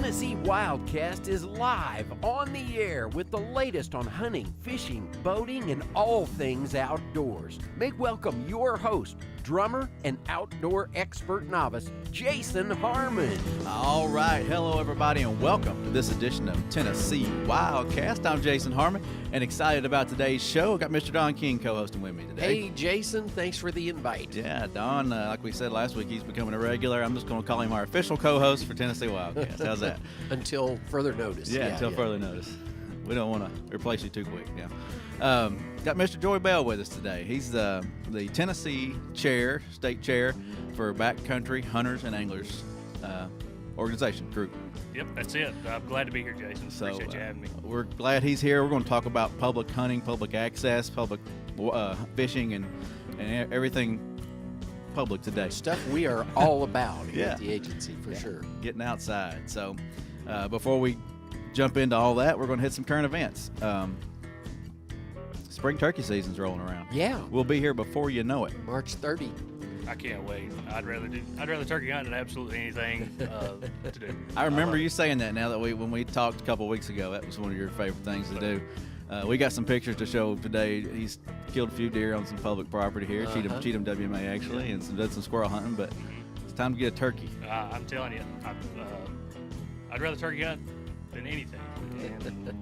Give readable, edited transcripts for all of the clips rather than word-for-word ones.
Tennessee WildCast is live on the air with the latest on hunting, fishing, boating, and all things outdoors. Make welcome your host, drummer and outdoor expert novice, Jason Harmon. All right. Hello, everybody, and welcome to this edition of Tennessee WildCast. I'm Jason Harmon, and excited about today's show. I've got Mr. Don King co-hosting with me today. Hey, Jason. Thanks for the invite. Yeah, Don, like we said last week, he's becoming a regular. I'm just going to call him our official co-host for Tennessee WildCast. How's that? Until further notice. Yeah, until further notice. We don't want to replace you too quick. Yeah. Got Mr. Joy Bell with us today. He's the Tennessee state chair for Backcountry Hunters and Anglers organization group. Yep, that's it. I'm glad to be here, Jason. Appreciate you having me. We're glad he's here. We're going to talk about public hunting, public access, public fishing, and everything public today. Stuff we are all about here Yeah. at the agency, for sure. Getting outside. So before we jump into all that, we're going to hit some current events. Spring turkey season's rolling around. Yeah. We'll be here before you know it. March 30. I can't wait. I'd rather turkey hunt than absolutely anything to do. I remember you saying that now that when we talked a couple weeks ago, that was one of your favorite things to do. We got some pictures to show today. He's killed a few deer on some public property here, Cheatham WMA actually, and did some squirrel hunting, but it's time to get a turkey. I'm telling you, I'd rather turkey hunt than anything. And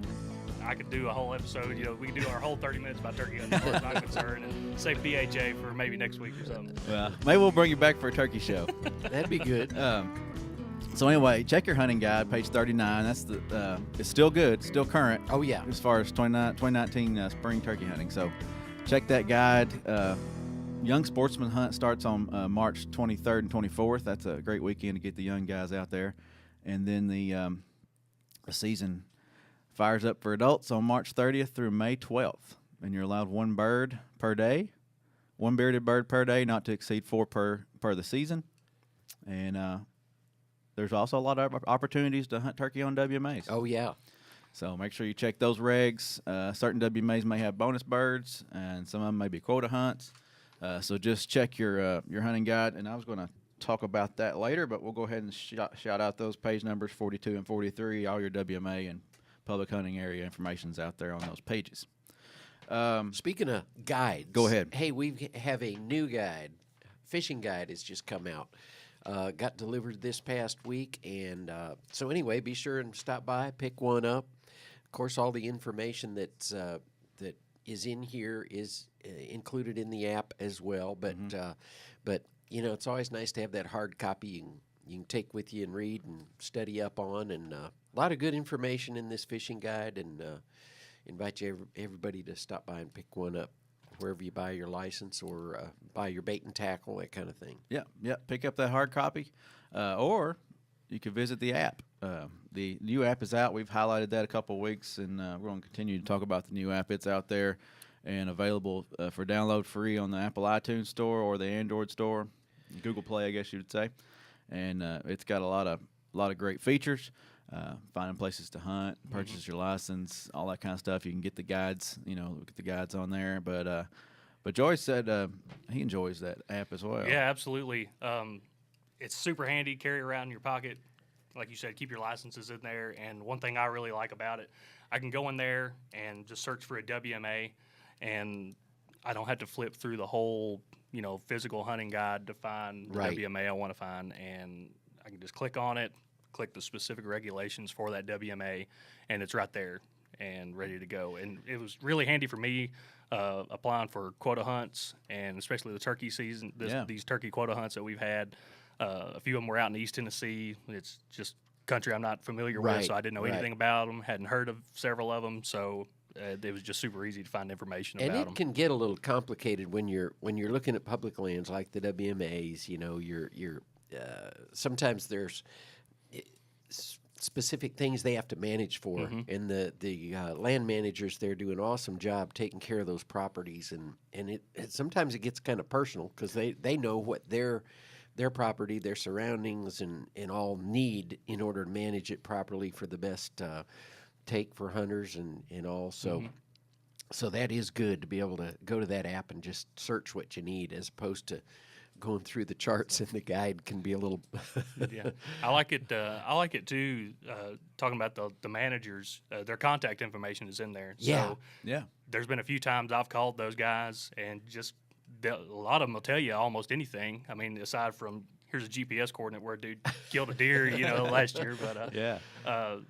I could do a whole episode. We can do our whole 30 minutes about turkey hunting as far as I'm concerned, and save BHA for maybe next week or something. Well, maybe we'll bring you back for a turkey show. That'd be good. So anyway, check your hunting guide, page 39. That's it's still good, still current. Oh, yeah. As far as 2019 spring turkey hunting. So check that guide. Young Sportsman Hunt starts on March 23rd and 24th. That's a great weekend to get the young guys out there. And then the season fires up for adults on March 30th through May 12th. And you're allowed one bird per day, one bearded bird per day, not to exceed 4 per the season. And there's also a lot of opportunities to hunt turkey on WMAs. Oh, yeah. So make sure you check those regs. Certain WMAs may have bonus birds, and some of them may be quota hunts. So just check your hunting guide. And I was going to talk about that later, but we'll go ahead and shout out those page numbers 42 and 43. All your WMA and public hunting area information's out there on those pages. Speaking of guides. Go ahead. Hey, we have a new guide. Fishing guide has just come out. Got delivered this past week. And so anyway, be sure and stop by, pick one up. Of course, all the information that is in here is included in the app as well. But it's always nice to have that hard copy you can take with you and read and study up on. And a lot of good information in this fishing guide. And invite everybody to stop by and pick one up wherever you buy your license or buy your bait and tackle, that kind of thing. Yeah. Pick up that hard copy, or you could visit the app. The new app is out. We've highlighted that a couple of weeks, and we're going to continue to talk about the new app. It's out there and available for download free on the Apple iTunes Store or the Android Store, Google Play, I guess you would say. And it's got a lot of great features. Finding places to hunt, purchase your license, all that kind of stuff. You can get the guides, look at the guides on there. But Joy said he enjoys that app as well. Yeah, absolutely. It's super handy. Carry around in your pocket. Like you said, keep your licenses in there. And one thing I really like about it, I can go in there and just search for a WMA, and I don't have to flip through the whole, physical hunting guide to find the WMA I want to find. And I can just click on it, click the specific regulations for that WMA, and it's right there and ready to go. And it was really handy for me applying for quota hunts, and especially the turkey season, these turkey quota hunts that we've had. A few of them were out in East Tennessee. It's just country I'm not familiar with, so I didn't know anything about them, hadn't heard of several of them, so it was just super easy to find information about them. And it can get a little complicated when you're looking at public lands like the WMAs. You're sometimes there's specific things they have to manage for, and the land managers there do an awesome job taking care of those properties, and it sometimes it gets kind of personal because they know what their property, their surroundings, and all need in order to manage it properly for the best take for hunters and all. So that is good to be able to go to that app and just search what you need, as opposed to going through the charts in the guide can be a little. Yeah, I like it. I like it too. Talking about the managers, their contact information is in there. Yeah. So Yeah. there's been a few times I've called those guys, and just a lot of them will tell you almost anything. I mean, aside from here's a GPS coordinate where a dude killed a deer, last year. But Yeah.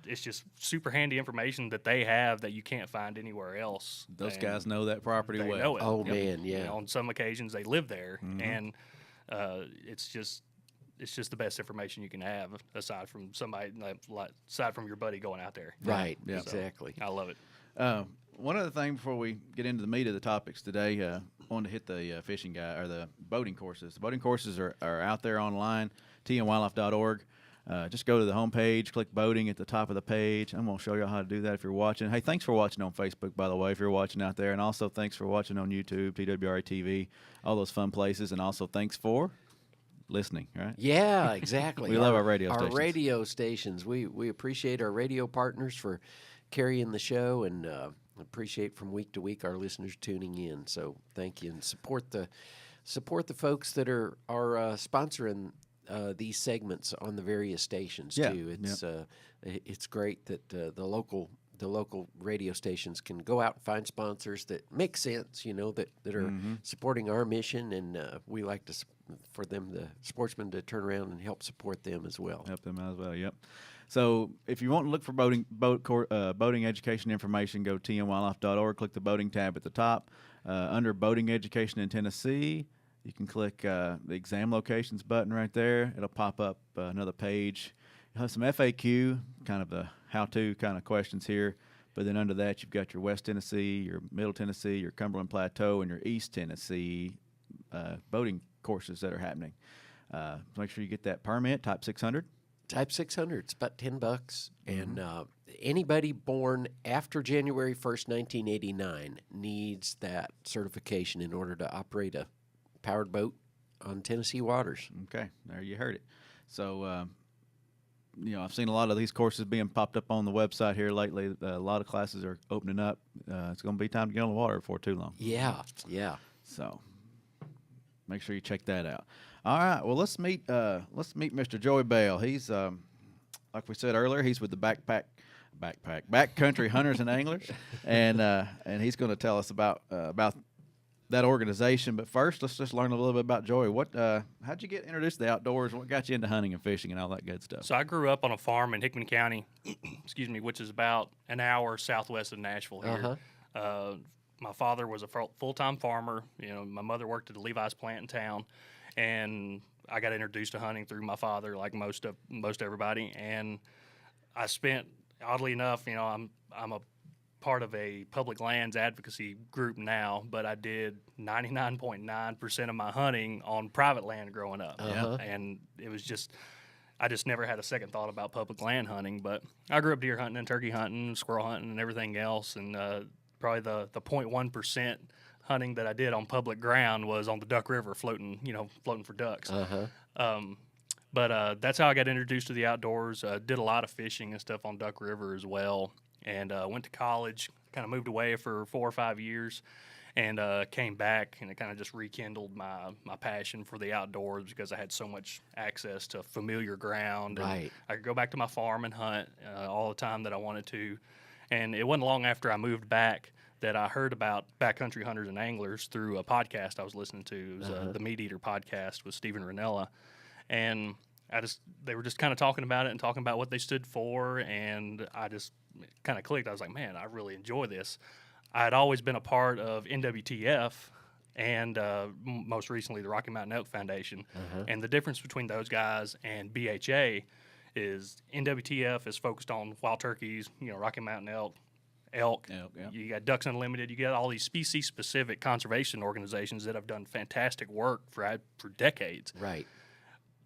it's just super handy information that they have that you can't find anywhere else. Those And guys know that property they well. know it. Oh, man, yeah. On some occasions they live there, and it's just the best information you can have aside from somebody aside from your buddy going out there. Right. Yeah. Exactly. I love it. One other thing before we get into the meat of the topics today, I wanted to hit the fishing guy or the boating courses. The boating courses are out there online, tnwildlife.org. Just go to the homepage, click boating at the top of the page. I'm going to show you how to do that if you're watching. Hey, thanks for watching on Facebook, by the way, if you're watching out there. And also thanks for watching on YouTube, TWRA TV, all those fun places. And also thanks for listening, right? Yeah, exactly. We love our radio Our stations. radio stations. We appreciate our radio partners for carrying the show, and appreciate from week to week our listeners tuning in. So thank you, and support the folks that are sponsoring these segments on the various stations too. It's great that the local radio stations can go out and find sponsors that make sense, that are supporting our mission, and we like for them, the sportsmen, to turn around and help support them as well. Help them out as well, yep. So if you want to look for boating education information, go to tnwildlife.org, click the boating tab at the top. Under boating education in Tennessee, you can click the exam locations button right there. It'll pop up another page. You'll have some FAQ, kind of the how-to kind of questions here. But then under that, you've got your West Tennessee, your Middle Tennessee, your Cumberland Plateau, and your East Tennessee boating courses that are happening. Make sure you get that permit, Type 600. Type 600, it's about $10, and anybody born after January 1st, 1989 needs that certification in order to operate a powered boat on Tennessee waters. Okay, there you heard it. So, I've seen a lot of these courses being popped up on the website here lately. A lot of classes are opening up. It's going to be time to get on the water before too long. Yeah. So, make sure you check that out. All right, well, let's meet Mr. Joey Bell. He's like we said earlier, he's with the Backcountry Hunters and Anglers, and he's going to tell us about that organization. But first, let's just learn a little bit about Joey. How'd you get introduced to the outdoors? What got you into hunting and fishing and all that good stuff? So I grew up on a farm in Hickman County, which is about an hour southwest of Nashville here. My father was a full-time farmer. My mother worked at a Levi's plant in town, and I got introduced to hunting through my father, like most everybody. And I spent, oddly enough, I'm a part of a public lands advocacy group now, but I did 99.9% of my hunting on private land growing up. And it was I just never had a second thought about public land hunting. But I grew up deer hunting and turkey hunting, squirrel hunting, and everything else. And probably the 0.1% hunting that I did on public ground was on the Duck River, floating for ducks. But that's how I got introduced to the outdoors. Did a lot of fishing and stuff on Duck River as well. And went to college, kind of moved away for 4 or 5 years, and came back, and it kind of just rekindled my passion for the outdoors because I had so much access to familiar ground. Right. And I could go back to my farm and hunt all the time that I wanted to. And it wasn't long after I moved back that I heard about Backcountry Hunters and Anglers through a podcast I was listening to. It was the Meat Eater podcast with Stephen Ranella. And they were just kind of talking about it and talking about what they stood for, and I just kind of clicked. I was like, man, I really enjoy this. I had always been a part of NWTF and most recently the Rocky Mountain Elk Foundation. And the difference between those guys and BHA is NWTF is focused on wild turkeys, Rocky Mountain elk. Yeah. You got Ducks Unlimited. You got all these species-specific conservation organizations that have done fantastic work for decades. Right.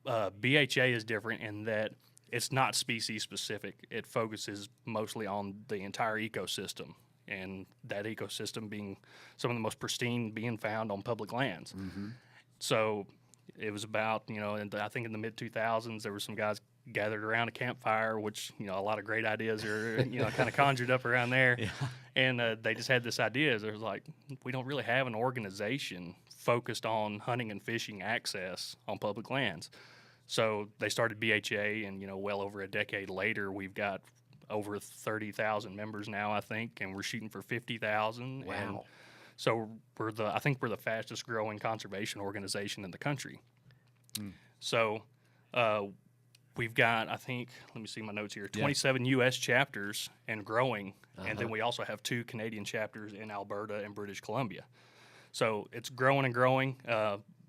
BHA is different in that it's not species-specific. It focuses mostly on the entire ecosystem, and that ecosystem being some of the most pristine being found on public lands. So it was about, and I think in the mid-2000s there were some guys gathered around a campfire, which, a lot of great ideas are, kind of conjured up around there. And they just had this idea. There was like, we don't really have an organization focused on hunting and fishing access on public lands. So they started BHA, and well over a decade later, we've got over 30,000 members now, I think, and we're shooting for 50,000. Wow. And so I think we're the fastest growing conservation organization in the country. So we've got, I think, let me see my notes here, 27 U.S. chapters and growing. And then we also have 2 Canadian chapters in Alberta and British Columbia. So it's growing and growing.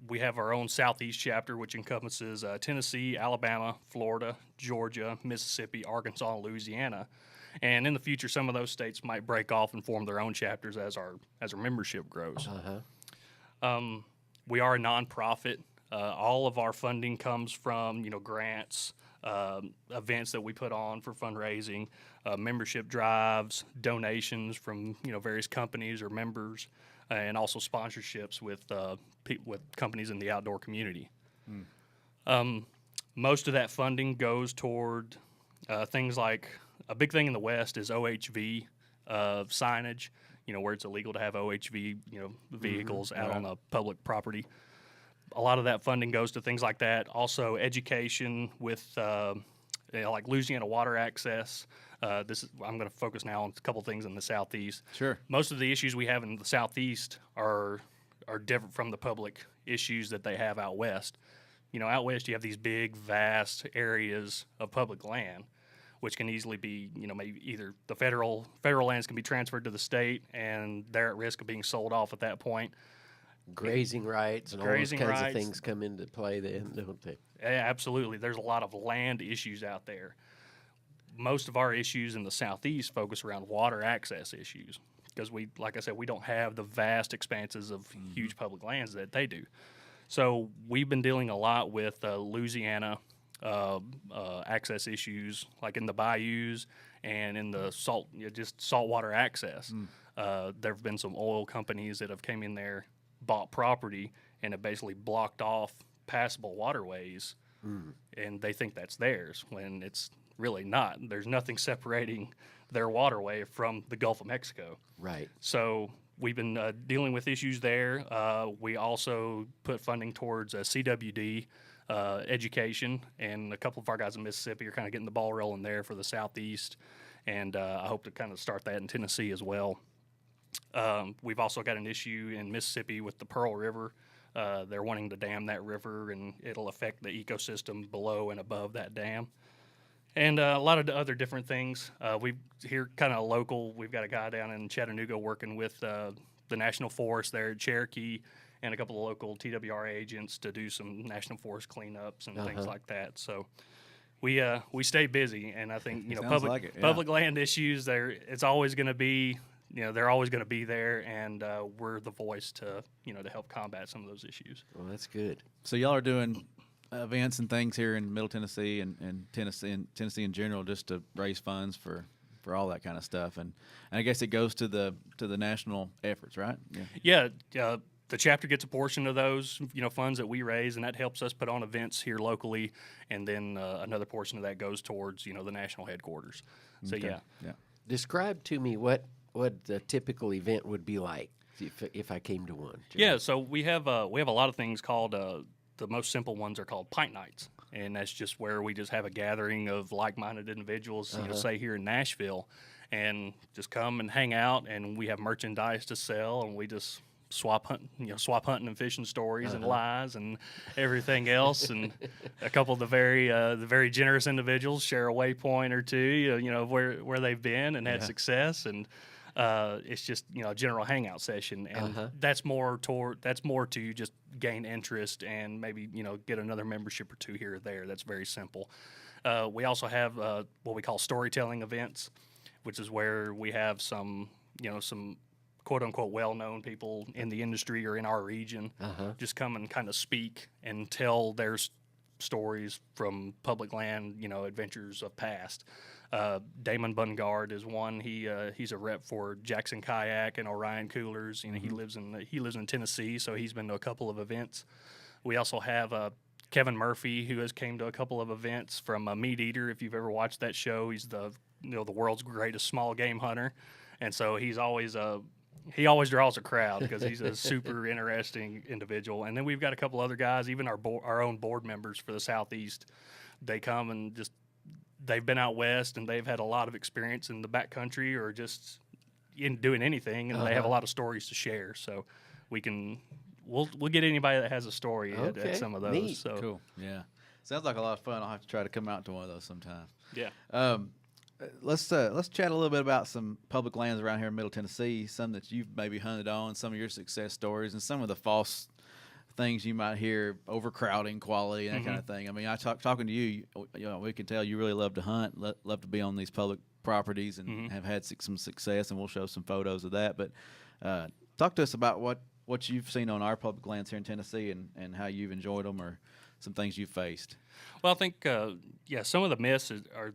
We have our own Southeast chapter, which encompasses Tennessee, Alabama, Florida, Georgia, Mississippi, Arkansas, and Louisiana. And in the future, some of those states might break off and form their own chapters as our membership grows. We are a nonprofit. All of our funding comes from grants, events that we put on for fundraising, membership drives, donations from various companies or members, and also sponsorships with companies in the outdoor community. Most of that funding goes toward things like, a big thing in the West is OHV signage, where it's illegal to have OHV vehicles out on a public property. A lot of that funding goes to things like that. Also, education with like Louisiana water access. I'm going to focus now on a couple things in the Southeast. Sure. Most of the issues we have in the Southeast are different from the public issues that they have out West. Out West you have these big, vast areas of public land, which can easily be, maybe either the federal lands can be transferred to the state, and they're at risk of being sold off at that point. Grazing rights and all those kinds of things come into play then, don't they? Yeah, absolutely. There's a lot of land issues out there. Most of our issues in the Southeast focus around water access issues because like I said, we don't have the vast expanses of huge public lands that they do. So we've been dealing a lot with Louisiana access issues, like in the bayous and in the saltwater access. There have been some oil companies that have came in there, bought property, and have basically blocked off passable waterways, and they think that's theirs when it's really not. There's nothing separating their waterway from the Gulf of Mexico. Right. So we've been dealing with issues there. We also put funding towards CWD education, and a couple of our guys in Mississippi are kind of getting the ball rolling there for the Southeast, and I hope to kind of start that in Tennessee as well. We've also got an issue in Mississippi with the Pearl River. They're wanting to dam that river, and it'll affect the ecosystem below and above that dam. And a lot of other different things. We here kind of local. We've got a guy down in Chattanooga working with the National Forest there at Cherokee, and a couple of local TWR agents to do some National Forest cleanups and things like that. So we stay busy, and I think public land issues. It's always going to be. They're always going to be there, and we're the voice to help combat some of those issues. Well, that's good. So y'all are doing events and things here in Middle Tennessee and Tennessee in general, just to raise funds for all that kind of stuff, and I guess it goes to the national efforts, right? Yeah. The chapter gets a portion of those funds that we raise, and that helps us put on events here locally, and then another portion of that goes towards the national headquarters. So Okay. yeah. Describe to me what the typical event would be like if I came to one. John. Yeah, so we have a lot of things called the most simple ones are called pint nights, and that's just where we just have a gathering of like-minded individuals, say here in Nashville, and just come and hang out, and we have merchandise to sell, and we just swap hunting and fishing stories and lies and everything else, and a couple of the very generous individuals share a waypoint or two, where they've been and had success, and it's just a general hangout session, and that's more to just gain interest and maybe get another membership or two here or there. That's very simple. We also have what we call storytelling events, which is where we have some quote unquote well-known people in the industry or in our region just come and kind of speak and tell their stories from public land, adventures of past. Damon Bungard is one. He's a rep for Jackson Kayak and Orion Coolers. He lives in Tennessee, so he's been to a couple of events. We also have Kevin Murphy, who has came to a couple of events from Meat Eater. If you've ever watched that show, he's the world's greatest small game hunter, and so he's always he always draws a crowd because he's a super interesting individual. And then we've got a couple other guys, even our own board members for the Southeast. They come and they've been out west and they've had a lot of experience in the backcountry or just in doing anything, and they have a lot of stories to share. So we'll get anybody that has a story at some of those. Neat. So Cool. Yeah. Sounds like a lot of fun. I'll have to try to come out to one of those sometime. yeah. Let's chat a little bit about some public lands around here in Middle Tennessee, some that you've maybe hunted on, some of your success stories, and some of the false things you might hear, overcrowding, quality, and that kind of thing. I mean, talking to you, we can tell you really love to hunt, love to be on these public properties, and have had some success, and we'll show some photos of that. But talk to us about what you've seen on our public lands here in Tennessee and how you've enjoyed them, or some things you've faced. Well, I think, some of the myths are,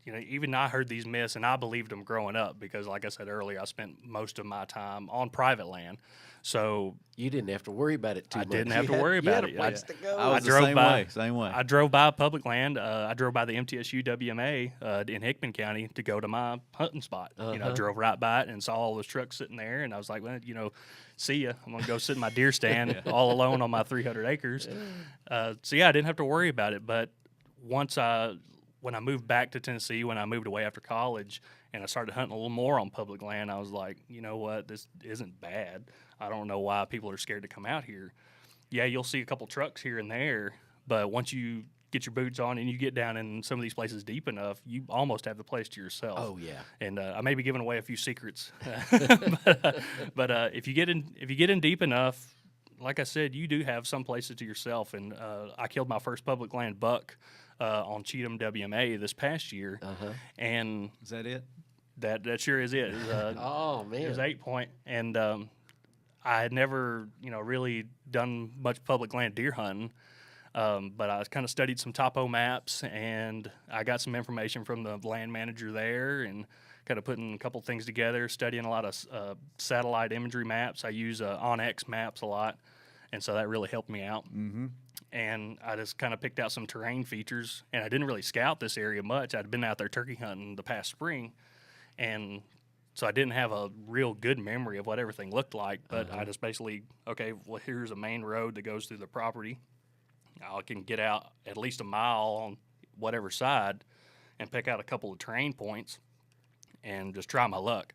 even I heard these myths and I believed them growing up because, like I said earlier, I spent most of my time on private land. So you didn't have to worry about it too much. I didn't have to worry about it. You had a place to go. I was drove the same by- way. Same way. I drove by public land. I drove by the MTSU WMA in Hickman County to go to my hunting spot. I drove right by it and saw all those trucks sitting there, and I was like, well, see ya. I'm gonna go sit in my deer stand all alone on my 300 acres. I didn't have to worry about it. But when I moved back to Tennessee, when I moved away after college, and I started hunting a little more on public land, I was like, you know what, this isn't bad. I don't know why people are scared to come out here. Yeah, you'll see a couple trucks here and there, but once you get your boots on and you get down in some of these places deep enough, you almost have the place to yourself. Oh yeah. And I may be giving away a few secrets, but if you get in deep enough, like I said, you do have some places to yourself. And I killed my first public land buck on Cheatham WMA this past year, and Is that it? that sure is it. Oh man. It was 8-point, and I had never, really done much public land deer hunting, but I kind of studied some topo maps, and I got some information from the land manager there, and kind of putting a couple things together, studying a lot of satellite imagery maps. I use OnX maps a lot, and so that really helped me out. Mm-hmm. And I just kind of picked out some terrain features, and I didn't really scout this area much. I'd been out there turkey hunting the past spring, and so I didn't have a real good memory of what everything looked like, but I just basically, here's a main road that goes through the property. I can get out at least a mile on whatever side and pick out a couple of terrain points and just try my luck.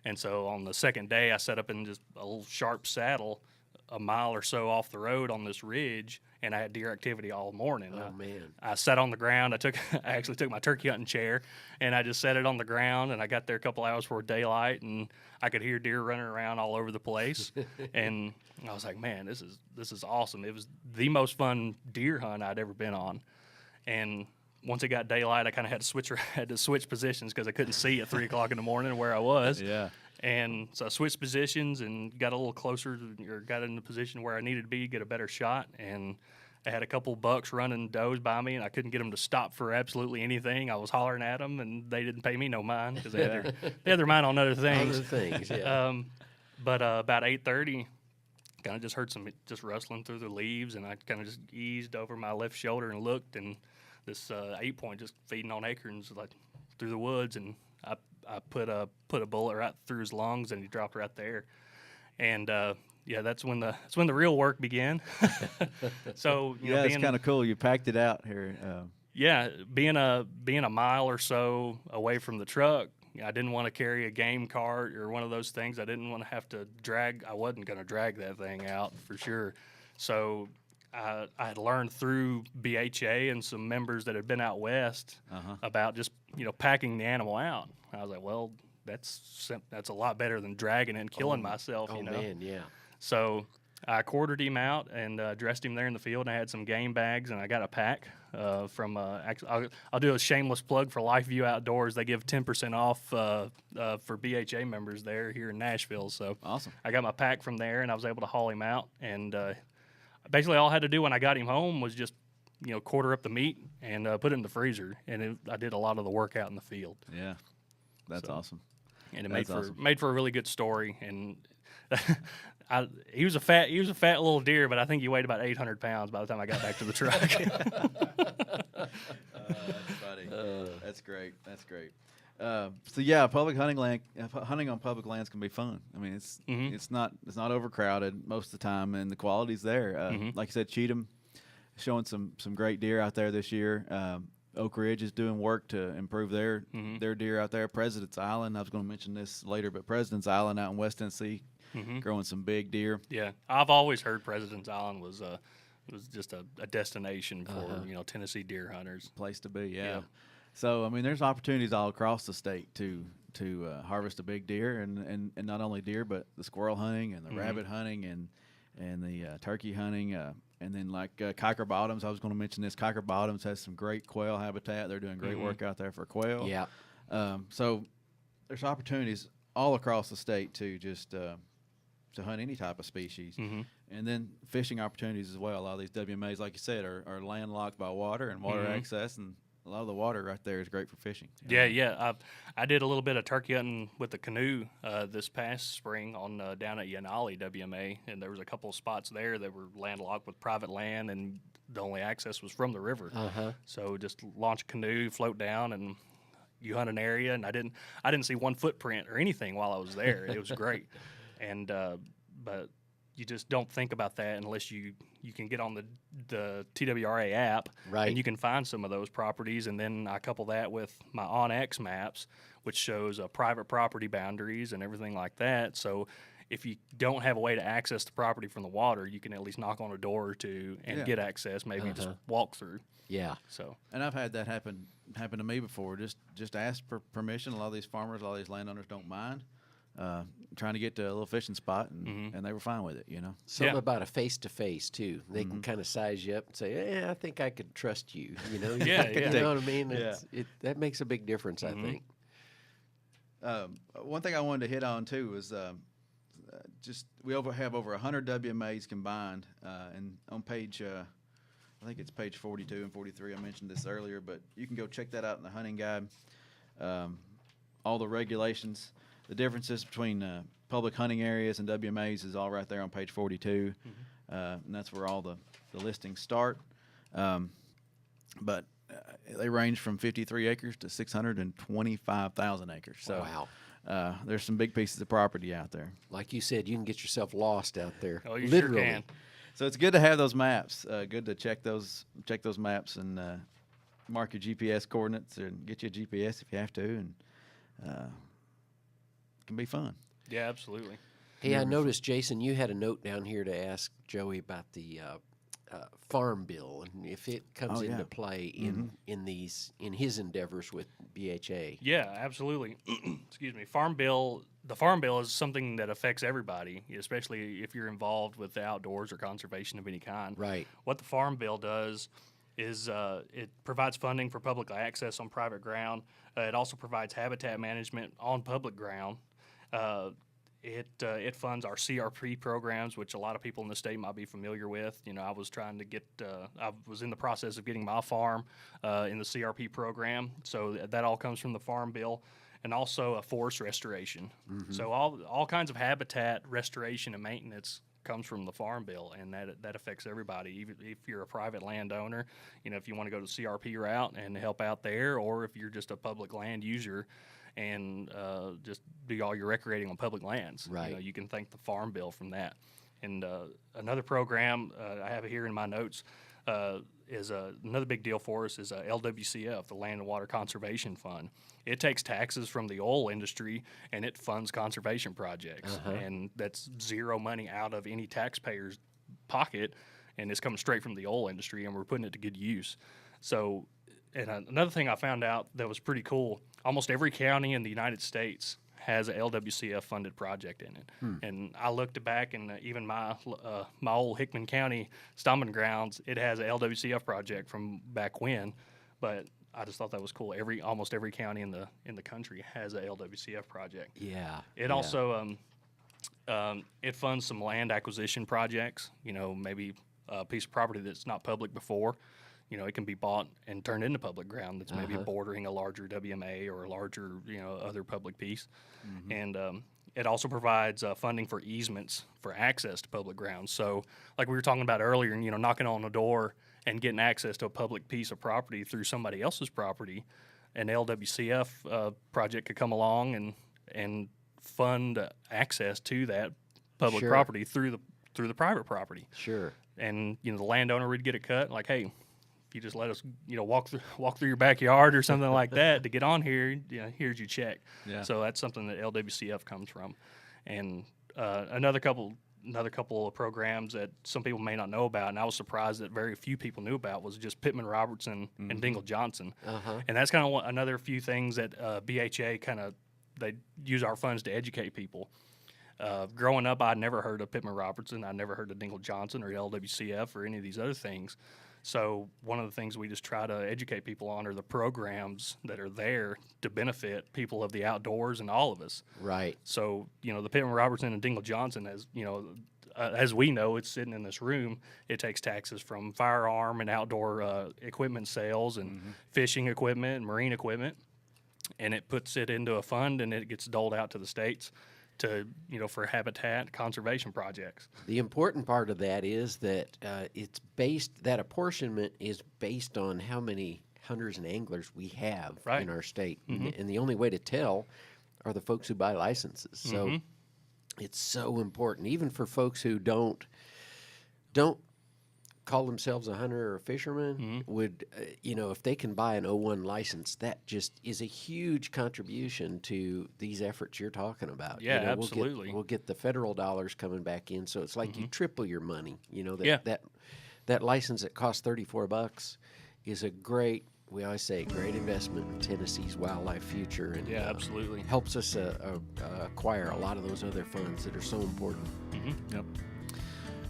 And so on the second day, I set up in just a little sharp saddle a mile or so off the road on this ridge, and I had deer activity all morning. Oh man. I sat on the ground. I actually took my turkey hunting chair, and I just set it on the ground, and I got there a couple hours before daylight, and I could hear deer running around all over the place. And I was like, man, this is awesome. It was the most fun deer hunt I'd ever been on. And once it got daylight, I kind of had to switch positions because I couldn't see at 3 o'clock in the morning where I was. Yeah. And so I switched positions and got a little closer, or got in the position where I needed to be, get a better shot. And I had a couple bucks running does by me, and I couldn't get them to stop for absolutely anything. I was hollering at them, and they didn't pay me no mind because they had their mind on other things. Other things, yeah. But about 8:30, kind of just heard some just rustling through the leaves, and I kind of just eased over my left shoulder and looked, and this 8-point just feeding on acorns like through the woods, and I put a bullet right through his lungs, and he dropped right there. And that's when the real work began. So It's kind of cool. You packed it out here. being a mile or so away from the truck, I didn't want to carry a game cart or one of those things. I didn't want to have to drag. I wasn't going to drag that thing out for sure. So I had learned through BHA and some members that had been out west about just packing the animal out. I was like, well, that's a lot better than dragging it and killing myself. Oh man, yeah. So I quartered him out and dressed him there in the field. And I had some game bags, and I got a pack from. I'll do a shameless plug for LifeView Outdoors. They give 10% off for BHA members there here in Nashville. So Awesome. I got my pack from there, and I was able to haul him out. And basically, all I had to do when I got him home was just quarter up the meat and put it in the freezer. And I did a lot of the work out in the field. Yeah, that's awesome. And it That's made for a really good story. And he was a fat little deer, but I think he weighed about 800 pounds by the time I got back to the truck. That's funny. That's great. That's great. So yeah, public hunting land, hunting on public lands can be fun. I mean, it's not overcrowded most of the time, and the quality's there. Like I said, Cheatham showing some great deer out there this year. Oak Ridge is doing work to improve their deer out there. President's Island, I was going to mention this later, but President's Island out in West Tennessee, growing some big deer. Yeah, I've always heard President's Island was just a destination for Tennessee deer hunters. Place to be, yeah. So I mean, there's opportunities all across the state to harvest a big deer, and not only deer, but the squirrel hunting and the rabbit hunting and the turkey hunting, and then like Kiker Bottoms. I was going to mention this. Kiker Bottoms has some great quail habitat. They're doing great work out there for quail. Yeah. So there's opportunities all across the state to just to hunt any type of species, and then fishing opportunities as well. A lot of these WMAs, like you said, are landlocked by water and water access, and a lot of the water right there is great for fishing. Yeah. I did a little bit of turkey hunting with the canoe this past spring on down at Yanali WMA, and there was a couple of spots there that were landlocked with private land, and the only access was from the river. So just launch a canoe, float down, and you hunt an area. And I didn't see one footprint or anything while I was there. It was great, and but you just don't think about that unless you can get on the TWRA app, right, and you can find some of those properties. And then I couple that with my OnX maps, which shows private property boundaries and everything like that. So if you don't have a way to access the property from the water, you can at least knock on a door or two and get access, maybe just walk through. Yeah. So, and I've had that happen to me before. Just ask for permission. A lot of these farmers, a lot of these landowners don't mind. Trying to get to a little fishing spot, and they were fine with it, Something about a face-to-face, too. They can kind of size you up and say, I think I could trust you, You know what I mean? That makes a big difference, I think. One thing I wanted to hit on, too, is we have over 100 WMAs combined, and on page, I think it's page 42 and 43, I mentioned this earlier, but you can go check that out in the hunting guide. All the regulations. The differences between public hunting areas and WMAs is all right there on page 42, and that's where all the listings start. But they range from 53 acres to 625,000 acres. So wow. There's some big pieces of property out there. Like you said, you can get yourself lost out there. Oh, you literally. sure can. So it's good to have those maps. Good to check those maps and mark your GPS coordinates and get you a GPS if you have to, and can be fun. Yeah, absolutely. Hey, I noticed, Jason, you had a note down here to ask Joey about the farm bill and if it comes into play in his endeavors with BHA. Yeah, absolutely. Excuse me. The farm bill is something that affects everybody, especially if you're involved with the outdoors or conservation of any kind. Right. What the farm bill does is it provides funding for public access on private ground. It also provides habitat management on public ground. It funds our CRP programs, which a lot of people in the state might be familiar with. I was trying to I was in the process of getting my farm in the CRP program, so that all comes from the farm bill, and also a forest restoration. So all kinds of habitat restoration and maintenance comes from the farm bill, and that affects everybody. Even if you're a private landowner, if you want to go the CRP route and help out there, or if you're just a public land user and just do all your recreating on public lands. Right. You can thank the farm bill from that. And another program I have here in my notes is another big deal for us is LWCF, the Land and Water Conservation Fund. It takes taxes from the oil industry and it funds conservation projects. And that's zero money out of any taxpayer's pocket, and it's coming straight from the oil industry, and we're putting it to good use. So, and another thing I found out that was pretty cool, almost every county in the United States has a LWCF funded project in it. And I looked back, and even my old Hickman County stomping grounds, it has a LWCF project from back when. But I just thought that was cool. Almost every county in the country has a LWCF project. Yeah. It also it funds some land acquisition projects. Maybe a piece of property that's not public before. It can be bought and turned into public ground that's maybe bordering a larger WMA or a larger, other public piece. And it also provides funding for easements for access to public grounds. So like we were talking about earlier, knocking on a door and getting access to a public piece of property through somebody else's property, an LWCF project could come along and fund access to that public Sure. property through the private property. Sure. And the landowner would get a cut. Like, hey, if you just let us walk through your backyard or something like that to get on here, here's your check. Yeah. So that's something that LWCF comes from. And another couple of programs that some people may not know about, and I was surprised that very few people knew about, was just Pittman Robertson and Dingle Johnson. And that's kind of another few things that BHA they use our funds to educate people. Growing up, I'd never heard of Pittman Robertson. I'd never heard of Dingle Johnson or LWCF or any of these other things. So one of the things we just try to educate people on are the programs that are there to benefit people of the outdoors and all of us. Right. So, the Pittman Robertson and Dingle Johnson, as we know, it's sitting in this room. It takes taxes from firearm and outdoor equipment sales and fishing equipment and marine equipment, and it puts it into a fund and it gets doled out to the states to for habitat conservation projects. The important part of that is that that apportionment is based on how many hunters and anglers we have Right. in our state, and the only way to tell are the folks who buy licenses. So it's so important, even for folks who don't call themselves a hunter or a fisherman. Would if they can buy an 01 license, that just is a huge contribution to these efforts you're talking about. Yeah, absolutely. We'll get the federal dollars coming back in, so it's like you triple your money. That license that costs $34 is a great, we always say, great investment in Tennessee's wildlife future, and Absolutely. helps us acquire a lot of those other funds that are so important. Yep.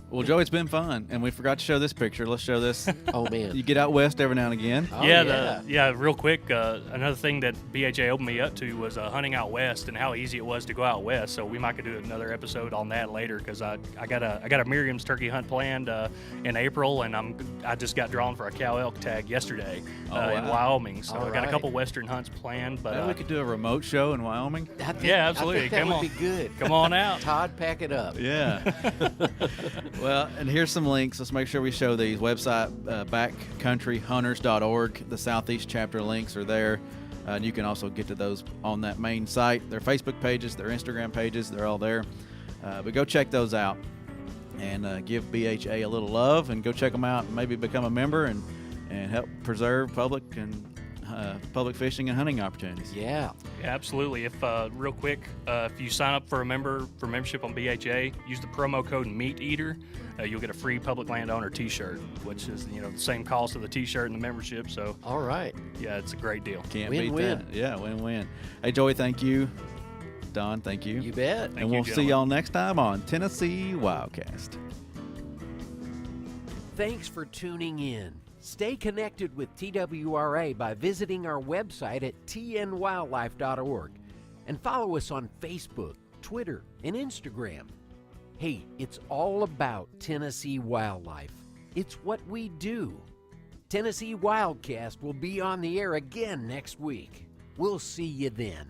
Well, Joey, it's been fun, and we forgot to show this picture. Let's show this. Oh man, You get out west every now and again. Oh, Real quick. Another thing that BHA opened me up to was hunting out west and how easy it was to go out west. So we might could do another episode on that later, because I got a Miriam's turkey hunt planned in April, and I just got drawn for a cow elk tag yesterday in Wyoming. So All I got a right. couple western hunts planned. But Maybe we could do a remote show in Wyoming. Yeah, absolutely. I think that Come would on. be good. Come on out. Todd, pack it up. Yeah. Well, and here's some links. Let's make sure we show these. Website, backcountryhunters.org. The Southeast chapter links are there. And you can also get to those on that main site. Their Facebook pages, their Instagram pages, they're all there. But go check those out and give BHA a little love, and go check them out and maybe become a member and help preserve public fishing and hunting opportunities. Yeah. Yeah, absolutely. If real quick, if you sign up for membership on BHA, use the promo code MeatEater. You'll get a free public landowner T-shirt, which is the same cost of the T-shirt and the membership. So All right. yeah, it's a great deal. Can't Win-win. beat that. Yeah, win-win. Hey, Joey, thank you. Don, thank you. You bet. Thank And you, we'll see gentlemen. y'all next time on Tennessee WildCast. Thanks for tuning in. Stay connected with TWRA by visiting our website at tnwildlife.org and follow us on Facebook, Twitter, and Instagram. Hey, it's all about Tennessee wildlife. It's what we do. Tennessee WildCast will be on the air again next week. We'll see you then.